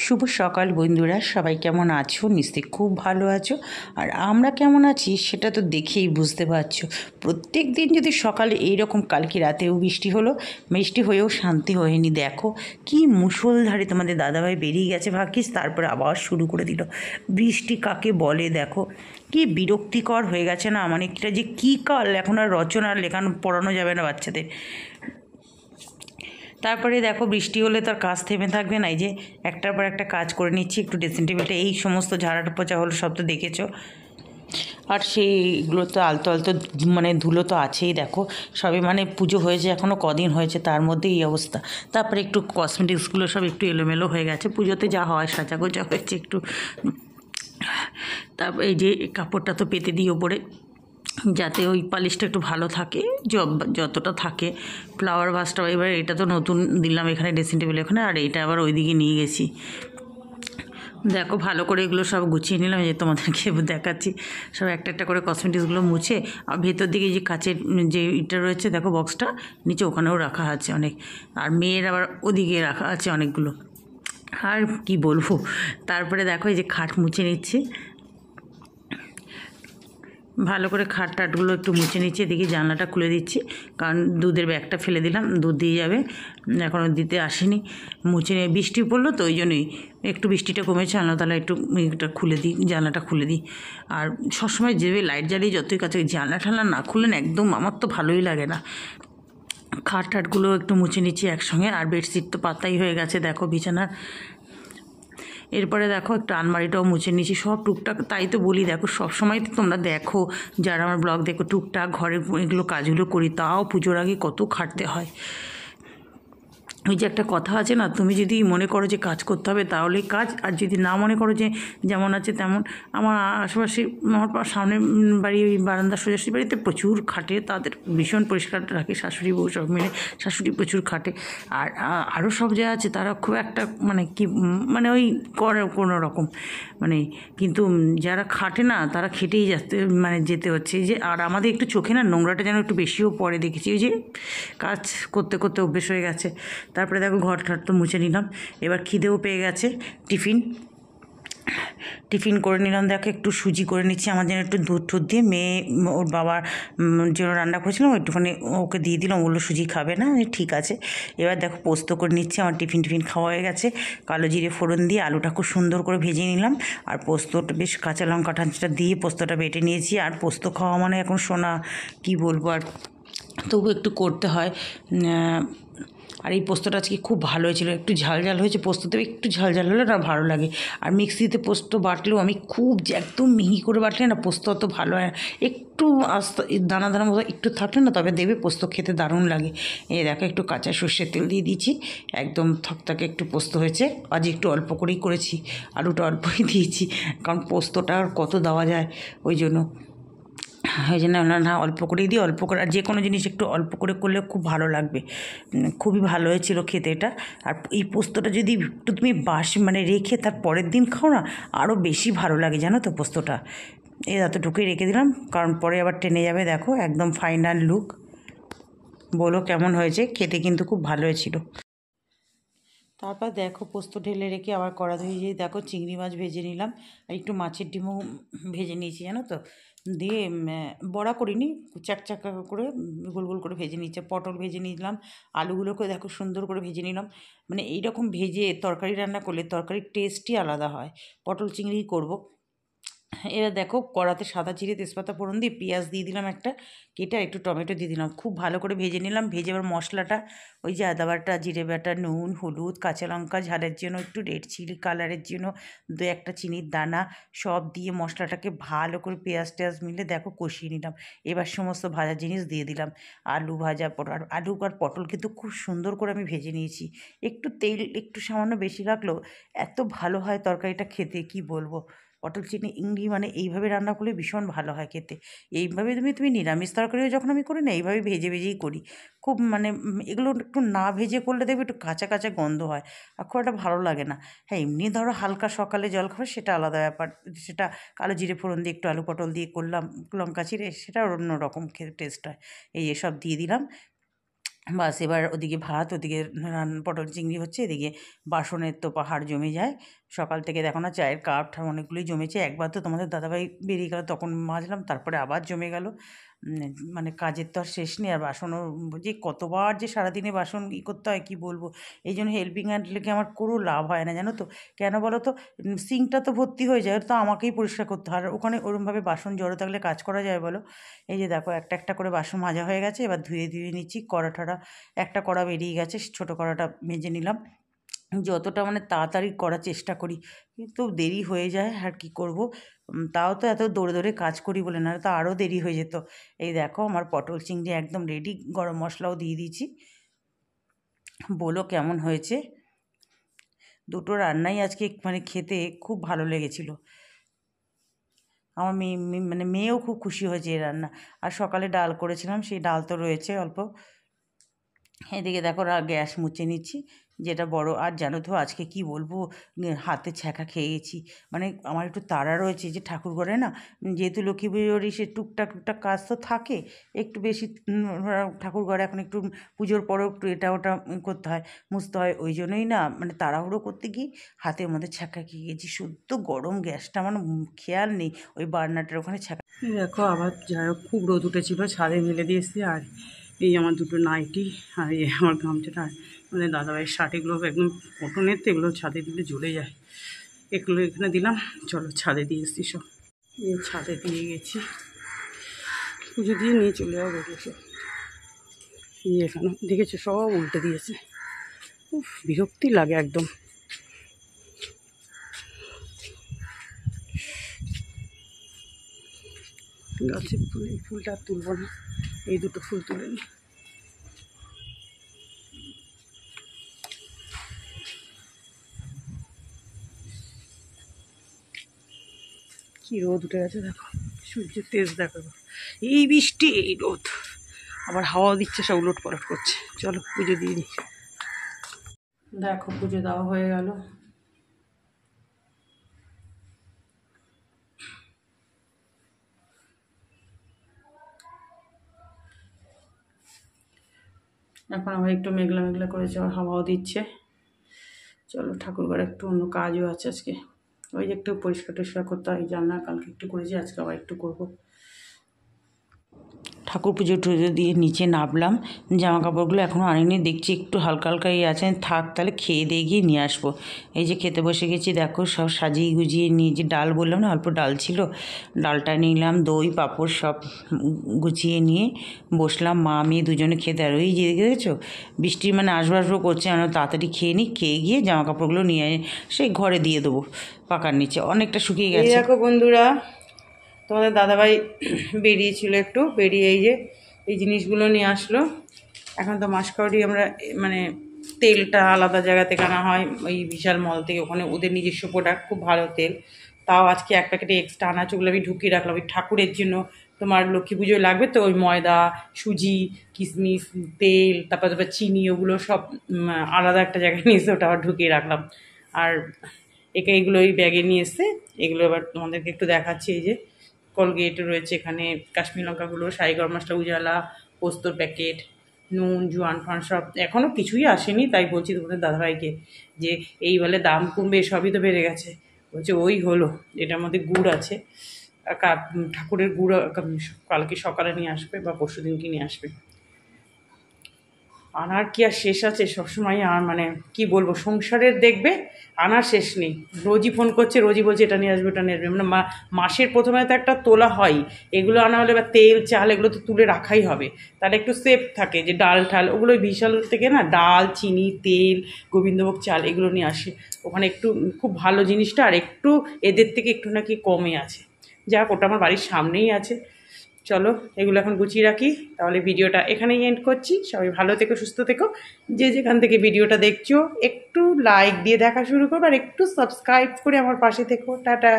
শুভ সকাল বন্ধুরা, সবাই কেমন আছো? নিশ্চয়ই খুব ভালো আছো। আর আমরা কেমন আছি সেটা তো দেখেই বুঝতে পারছো। প্রত্যেক দিন যদি সকালে এইরকম, কালকে রাতেও বৃষ্টি হলো, বৃষ্টি হয়েও শান্তি হয়নি। দেখো কি মুষলধারে তোমাদের দাদাভাই বেরিয়ে গেছে ভাগ্যিস, তারপরে আবার শুরু করে দিল। বৃষ্টি কাকে বলে দেখো, কি বিরক্তিকর হয়ে গেছে না? মানে এটা যে কী কাল, এখন আর রচনা লেখানো পড়ানো যাবে না বাচ্চাদের। তারপরে দেখো বৃষ্টি হলে তো আর কাজ থেমে থাকবে না। এই যে একটার পর একটা কাজ করে নিচ্ছি। একটু ড্রেসিং টেবিলটা এই সমস্ত ঝাড়াটা পোচা হলো, সব তো দেখেছো। আর সেইগুলো তো আলতো আলতো মানে ধুলো তো আছেই। দেখো সবে মানে পুজো হয়েছে, এখনও কদিন হয়েছে, তার মধ্যে এই অবস্থা। তারপরে একটু কসমেটিক্সগুলো সব একটু এলোমেলো হয়ে গেছে। পুজোতে যা হয় সাজাগোজা হয়েছে একটু। তারপর এই যে কাপড়টা তো পেতে দিই ওপরে, যাতে ওই পালিশটা একটু ভালো থাকে, যতটা থাকে। ফ্লাওয়ার ভাসটা এবার এটা তো নতুন দিলাম এখানে ড্রেসিং টেবিল এখানে, আর এইটা আবার ওইদিকে নিয়ে গেছি। দেখো ভালো করে এগুলো সব গুছিয়ে নিলাম, যে তোমাদেরকে দেখাচ্ছি। সব একটা একটা করে কসমেটিক্সগুলো মুছে, আর ভেতর দিকে যে কাচের যে ইটা রয়েছে দেখো বক্সটা, নিচে ওখানেও রাখা আছে অনেক। আর মেয়ের আবার ওদিকে রাখা আছে অনেকগুলো। আর কি বলবো। তারপরে দেখো এই যে খাট মুছে নিচ্ছি, ভালো করে খাট টাটগুলো একটু মুছে নিচ্ছি। এদিকে জানলাটা খুলে দিচ্ছি, কারণ দুধের ব্যাগটা ফেলে দিলাম, দুধ দিয়ে যাবে, এখনও দিতে আসেনি। মুছে নিয়ে বৃষ্টি পড়লো তো ওই জন্যই একটু বৃষ্টিটা কমেছে, আনলো তাহলে একটু এটা খুলে দিই, জানলাটা খুলে দিই। আর সবসময় যেভাবে লাইট জ্বালিয়ে যতই কাছে, জানলা ঠান্লা না খুললেন একদম আমার তো ভালোই লাগে না। খাট টাটগুলো একটু মুছে নিচ্ছি একসঙ্গে। আর বেডশিট তো পাতাই হয়ে গেছে দেখো বিছানার। এরপরে দেখো একটু আলমারিটাও মুছে নিয়েছি, সব টুকটাক। তাই তো বলি দেখো, সব সময় তো তোমরা দেখো যারা আমার ব্লগ দেখো, টুকটাক ঘরের এগুলো কাজগুলো করি, তাও পুজোর আগে কত খাটতে হয়। ওই যে একটা কথা আছে না, তুমি যদি মনে করো যে কাজ করতে হবে তাহলেই কাজ, আর যদি না মনে করো যে যেমন আছে তেমন। আমার আশেপাশে আমার সামনের বাড়ি, ওই বারান্দা সোজাসুজি বাড়িতে প্রচুর খাটে, তাদের ভীষণ পরিষ্কার রাখে শাশুড়ি বউ সব মিলে। শাশুড়ি প্রচুর খাটে। আর আরও সব যা আছে তারা খুব একটা মানে কি মানে ওই করে কোনো রকম মানে। কিন্তু যারা খাটে না তারা খেটেই যেতে হচ্ছে। এই যে আর আমাদের একটু চোখে না নোংরাটা যেন একটু বেশিও পড়ে দেখেছি, ওই যে কাজ করতে করতে অভ্যেস হয়ে গেছে। তারপরে দেখো ঘর ঠর তো মুছে নিলাম। এবার খিদেও পেয়ে গেছে। টিফিন করে নিলাম। দেখো একটু সুজি করে নিচ্ছি আমার জন্য, একটু দুধ টুধ দিয়ে। মেয়ে ওর বাবার জন্য রান্না করেছিলাম, একটুখানি ওকে দিয়ে দিলাম। ওগুলো সুজি খাবে না, ঠিক আছে। এবার দেখো পোস্ত করে নিচ্ছি। আমার টিফিন খাওয়া হয়ে গেছে। কালো জিরে ফোড়ন দিয়ে আলুটা খুব সুন্দর করে ভেজে নিলাম। আর পোস্তটা বেশ কাঁচা লঙ্কা টাঞ্চা দিয়ে পোস্তটা বেটে নিয়েছি। আর পোস্ত খাওয়া মানে এখন সোনা, কি বলবো। আর তবু একটু করতে হয়। আর এই পোস্তটা আজকে খুব ভালো হয়েছিল, একটু ঝাল ঝাল হয়েছে। পোস্ততে একটু ঝাল ঝাল হলে না ভালো লাগে। আর মিক্সিতে পোস্ত বাটলেও আমি খুব যে একদম মিহি করে বাটলে না পোস্ত অত ভালো হয় না। একটু আস্তে দানা দানা মতো একটু থাকলে না, তবে দেবে পোস্ত খেতে দারুণ লাগে। এই দেখো একটু কাঁচা সর্ষের তেল দিয়ে দিয়েছি, একদম থকথকে একটু পোস্ত হয়েছে। আজ একটু অল্প করেই করেছি, আলুটা অল্পই দিয়েছি, কারণ পোস্তটা আর কত দেওয়া যায়, ওই জন্য না অল্প করেই দিই, অল্প করে। আর যে কোনো জিনিস একটু অল্প করে করলে খুব ভালো লাগবে। খুবই ভালো হয়েছিল খেতে এটা। আর এই পোস্তটা যদি একটু তুমি মানে রেখে তার পরের দিন খাও না, আরও বেশি ভালো লাগে জানো তো পোস্তটা। এই এতটুকুই রেখে দিলাম, কারণ পরে আবার টেনে যাবে। দেখো একদম ফাইনাল লুক, বলো কেমন হয়েছে? খেতে কিন্তু খুব ভালো হয়েছিল। তারপর দেখো পোস্ত ঢেলে রেখে আবার কড়া ধুয়ে দেখো চিংড়ি মাছ ভেজে নিলাম। আর একটু মাছের ডিমও ভেজে নিয়েছি জানো তো। দিয়ে বড়া করিনি, চাক করে গোল গোল করে ভেজে নিচ্ছে। পটল ভেজে নিলাম, আলুগুলোকে দেখো সুন্দর করে ভেজে নিলাম। মানে এইরকম ভেজে তরকারি রান্না করলে তরকারির টেস্টই আলাদা হয়। পটল চিংড়ি করব। এবার দেখো কড়াতে সাদা জিরে তেজপাতা ফোড়ন দিয়ে পেঁয়াজ দিয়ে দিলাম একটা কেটে, আর একটু টমেটো দিয়ে দিলাম। খুব ভালো করে ভেজে নিলাম। ভেজে এবার মশলাটা, ওই যে আদা বাটা, জিরে বাটা, নুন, হলুদ, কাঁচা লঙ্কা, ঝালের জন্য একটু রেড চিলি কালারের জন্য দু একটা চিনির দানা, সব দিয়ে মশলাটাকে ভালো করে পেঁয়াজ টেয়াজ মিলে দেখো কষিয়ে নিলাম। এবার সমস্ত ভাজা জিনিস দিয়ে দিলাম। আলু ভাজা, আর আলু আর পটল কিন্তু খুব সুন্দর করে আমি ভেজে নিয়েছি। একটু তেল একটু সামান্য বেশি রাখলেও এত ভালো হয় তরকারিটা খেতে, কি বলবো। পটল চিংড়ি মানে এইভাবে রান্না করলে ভীষণ ভালো হয় খেতে। এইভাবে তুমি নিরামিষ তরকারিও যখন আমি করি না, এইভাবে ভেজে ভেজেই করি। খুব মানে এগুলো একটু না ভেজে করলে দেখবে একটু কাঁচা কাঁচা গন্ধ হয়, আর খুব একটা ভালো লাগে না। হ্যাঁ এমনি ধরো হালকা সকালে জল খাবার সেটা আলাদা ব্যাপার, সেটা কালো জিরে ফোড়ন দিয়ে একটু আলু পটল দিয়ে করলাম, লঙ্কা চিড়ে, সেটা অন্য রকম খেতে টেস্ট হয়। এই এসব দিয়ে দিলাম। বাস এবার ওদিকে ভাত, ওদিকে পটল চিংড়ি হচ্ছে, এদিকে বাসনের তো পাহাড় জমে যায়। সকাল থেকে দেখো না, চায়ের কাপ অনেকগুলোই জমেছে। একবার তো তোমাদের দাদাভাই বেরিয়ে গেল, তখন মাজলাম, তারপরে আবার জমে গেল। মানে কাজের তো আর শেষ নেই। আর বাসনও যে কতবার যে সারাদিনে বাসন করতে হয় কী বলবো। এই জন্য হেল্পিং হ্যান্ড লেগে আমার কোনো লাভ হয় না, জানো তো। কেন বলো তো, সিঙ্কটা তো ভর্তি হয়ে যায়, তো আমাকেই পরিষ্কার করতে হয়। আর ওখানে ওরমভাবে বাসন জড়ো থাকলে কাজ করা যায় বলো। এই যে দেখো, একটা একটা করে বাসন মাজা হয়ে গেছে, এবার ধুয়ে ধুয়ে নিচ্ছি। কড়া ঠড়া, একটা কড়া বেরিয়ে গেছে, ছোটো কড়াটা মেজে নিলাম। যতটা মানে তাড়াতাড়ি করার চেষ্টা করি, কিন্তু দেরি হয়ে যায়, আর কি করব। তাও তো এত দৌড়ে দৌড়ে কাজ করি বলে, না তো আরও দেরি হয়ে যেত। এই দেখো আমার পটল চিংড়ি একদম রেডি, গরম মশলাও দিয়ে দিয়েছি। বলো কেমন হয়েছে। দুটো রান্নাই আজকে মানে খেতে খুব ভালো লেগেছিলো। আমার মানে মেয়েও খুব খুশি হয়েছে এই রান্না। আর সকালে ডাল করেছিলাম, সেই ডাল তো রয়েছে অল্প। এদিকে দেখো গ্যাস মুছে নিচ্ছি, যেটা বড়। আর জানো তো আজকে কি বলবো, হাতে ছ্যাঁকা খেয়ে গেছি। মানে আমার একটু তাড়া রয়েছে, যে ঠাকুর ঘরে না, যেহেতু লক্ষ্মী পুজোর সে টুকটাক টুকটাক কাজ তো থাকে, একটু বেশি। ঠাকুর ঘরে এখন একটু পুজোর পরেও একটু এটা ওটা করতে হয়, মুছতে হয়। ওই জন্যই না মানে তাড়াহুড়ো করতে গিয়ে হাতের মধ্যে ছ্যাঁকা খেয়ে গেছি। শুদ্ধ গরম গ্যাসটা আমার খেয়াল নেই, ওই বার্নারটার ওখানে ছ্যাঁকা। দেখো আবার যাই হোক, খুব রোদ উঠেছিল, ছাদে মেলে দিয়েছি। আর এই আমার দুটো নাইটি, আর এই আমার গামছাটা, মানে দাদাভাইয়ের শার্ট, এগুলো একদম কটনের, তো এগুলো ছাদে দিলে জ্বলে যায়। এগুলো এখানে দিলাম, চলো ছাদে দিয়ে এসছি সব। ছাদে দিয়ে গেছি, পুজো দিয়ে নিয়ে চলে যাবো বেরিয়ে সব। এখানে দেখেছো সব উল্টে দিয়েছে, উফ বিরক্তি লাগে একদম। গাছের ফুল, এই ফুলটা আর তুলবো না, এই দুটো ফুল তুলে নিই। কি রোদ উঠে গেছে দেখো, সূর্যের তেজ দেখো। এই বৃষ্টি, এই রোদ, আবার হাওয়া দিচ্ছে, সব উলট পালট করছে। চলো পুজো দিয়ে দিই। দেখো পুজো দেওয়া হয়ে গেল। এখন আবার একটু মেঘলা মেঘলা করেছে, আর হাওয়াও দিচ্ছে। চলো ঠাকুরঘরে একটু অন্য কাজও আছে আজকে, ওই যে একটু পরিষ্কার টরিষ্কার করতে হয়, জানলা কালকে একটু করেছি, আজকে আবার একটু করবো। ঠাকুর পুজো টুজো দিয়ে নিচে নামলাম, জামা কাপড়গুলো এখনও আনিনি, দেখছি একটু হালকা হালকা আছে, থাক তাহলে খেয়ে দিয়ে গিয়ে নিয়ে আসবো। এই যে খেতে বসে গেছি, দেখো সব সাজিয়ে গুজিয়ে নিয়ে, যে ডাল বললাম না অল্প ডাল ছিল, ডালটা নিলাম, দই পাঁপড় সব গুছিয়ে নিয়ে বসলাম। মা মেয়ে দুজনে খেতে। আর ওই যে দেখেছো বৃষ্টি মানে আসবো করছে, আমরা তাড়াতাড়ি খেয়ে নিই, খেয়ে গিয়ে জামা কাপড়গুলো নিয়ে সেই ঘরে দিয়ে দেবো পাকার নিচে, অনেকটা শুকিয়ে গেছে। দেখো বন্ধুরা, তোমাদের দাদাভাই বেরিয়েছিল একটু, বেরিয়ে এই যে এই জিনিসগুলো নিয়ে আসলো। এখন তো মাসকড়ি আমরা মানে তেলটা আলাদা জায়গা থেকে আনা হয়, ওই বিশাল মল থেকে, ওখানে ওদের নিজস্ব প্রোডাক্ট, খুব ভালো তেল। তাও আজকে এক প্যাকেটে এক্সট্রা আনা, ওগুলো আমি ঢুকিয়ে রাখলাম। ওই ঠাকুরের জন্য তোমার লক্ষ্মী পুজোয় লাগবে তো, ওই ময়দা, সুজি, কিশমিশ, তেল, তারপর চিনি, ওগুলো সব আলাদা একটা জায়গায় নিয়ে এসে ওটা আবার ঢুকিয়ে রাখলাম। আর একে এগুলো ওই ব্যাগে নিয়ে এসে, এগুলো এবার তোমাদেরকে একটু দেখাচ্ছি। এই যে কোলগেট রয়েছে এখানে, কাশ্মীর লঙ্কাগুলো, সাই গরম মশলা, উজালা, পোস্তর প্যাকেট, নুন, জোয়ান ফান সব এখনও কিছুই আসেনি। তাই বলছি তোমাদের দাদাভাইকে যে এই বলে দাম কমবে, সবই তো বেড়ে গেছে। বলছে ওই হলো, এটার মধ্যে গুড় আছে, ঠাকুরের গুড় কালকে সকালে নিয়ে আসবে বা পরশু দিনকে নিয়ে আসবে। আনার কি আর শেষ আছে, সবসময় আর মানে কি বলবো, সংসারের দেখবে আনার শেষ নেই। রোজই ফোন করছে, রোজই বলছে এটা নিয়ে আসবে, এটা নিয়ে আসবে। মানে মাসের প্রথমে তো একটা তোলা হয়, এগুলো আনা হলে বা তেল চাল এগুলো তো তুলে রাখাই হবে, তাহলে একটু সেফ থাকে। যে ডাল ঠাল ওগুলো বিশাল থেকে না, ডাল, চিনি, তেল, গোবিন্দভোগ চাল এগুলো নিয়ে আসে ওখানে, একটু খুব ভালো জিনিসটা, আর একটু এদের থেকে একটু নাকি কমে আছে। যাক, ওটা আমার বাড়ির সামনেই আছে। চলো এগুলো এখন গুছিয়ে রাখি, তাহলে ভিডিওটা এখানেই এন্ড করছি। সবাই ভালো থেকো, সুস্থ থেকো। যে যেখান থেকে ভিডিওটা দেখছো একটু লাইক দিয়ে দেখা শুরু করো, আর একটু সাবস্ক্রাইব করে আমার পাশে থেকো। টাটা।